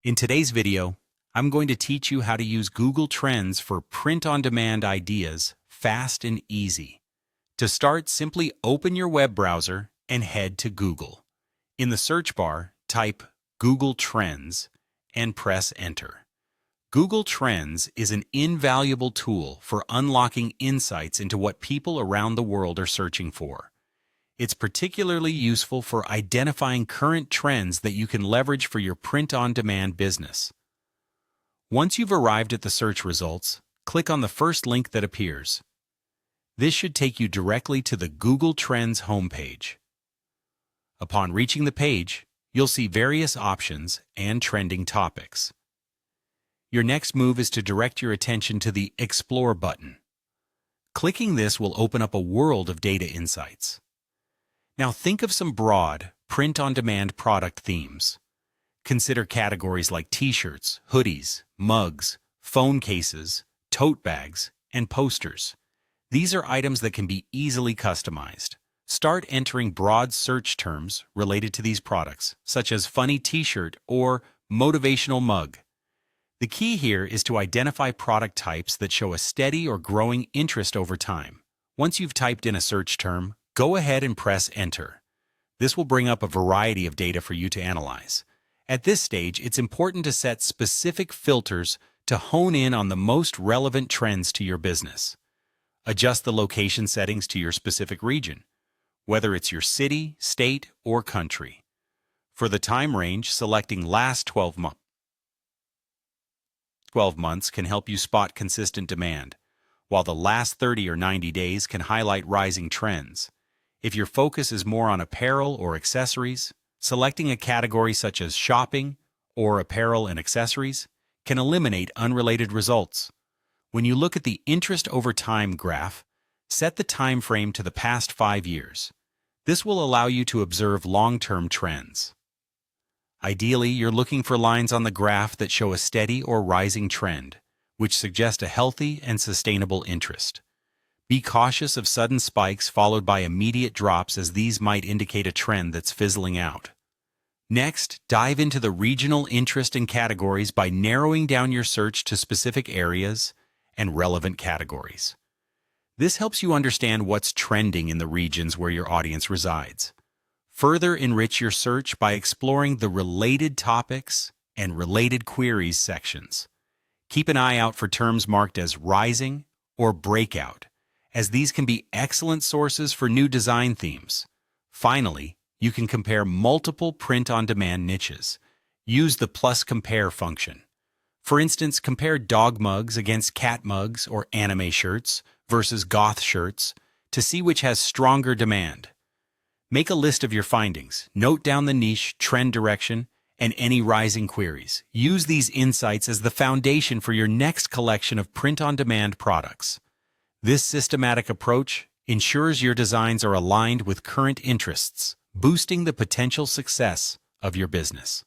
In today's video, I'm going to teach you how to use Google Trends for print-on-demand ideas fast and easy. To start, simply open your web browser and head to Google. In the search bar, type Google Trends and press Enter. Google Trends is an invaluable tool for unlocking insights into what people around the world are searching for. It's particularly useful for identifying current trends that you can leverage for your print-on-demand business. Once you've arrived at the search results, click on the first link that appears. This should take you directly to the Google Trends homepage. Upon reaching the page, you'll see various options and trending topics. Your next move is to direct your attention to the Explore button. Clicking this will open up a world of data insights. Now think of some broad, print-on-demand product themes. Consider categories like t-shirts, hoodies, mugs, phone cases, tote bags, and posters. These are items that can be easily customized. Start entering broad search terms related to these products, such as funny t-shirt or motivational mug. The key here is to identify product types that show a steady or growing interest over time. Once you've typed in a search term, go ahead and press Enter. This will bring up a variety of data for you to analyze. At this stage, it's important to set specific filters to hone in on the most relevant trends to your business. Adjust the location settings to your specific region, whether it's your city, state, or country. For the time range, selecting last 12 months can help you spot consistent demand, while the last 30 or 90 days can highlight rising trends. If your focus is more on apparel or accessories, selecting a category such as shopping or apparel and accessories can eliminate unrelated results. When you look at the interest over time graph, set the time frame to the past 5 years. This will allow you to observe long-term trends. Ideally, you're looking for lines on the graph that show a steady or rising trend, which suggest a healthy and sustainable interest. Be cautious of sudden spikes followed by immediate drops, as these might indicate a trend that's fizzling out. Next, dive into the regional interest and categories by narrowing down your search to specific areas and relevant categories. This helps you understand what's trending in the regions where your audience resides. Further enrich your search by exploring the Related Topics and Related Queries sections. Keep an eye out for terms marked as rising or breakout, as these can be excellent sources for new design themes. Finally, you can compare multiple print-on-demand niches. Use the plus compare function. For instance, compare dog mugs against cat mugs or anime shirts versus goth shirts to see which has stronger demand. Make a list of your findings, note down the niche, trend direction, and any rising queries. Use these insights as the foundation for your next collection of print-on-demand products. This systematic approach ensures your designs are aligned with current interests, boosting the potential success of your business.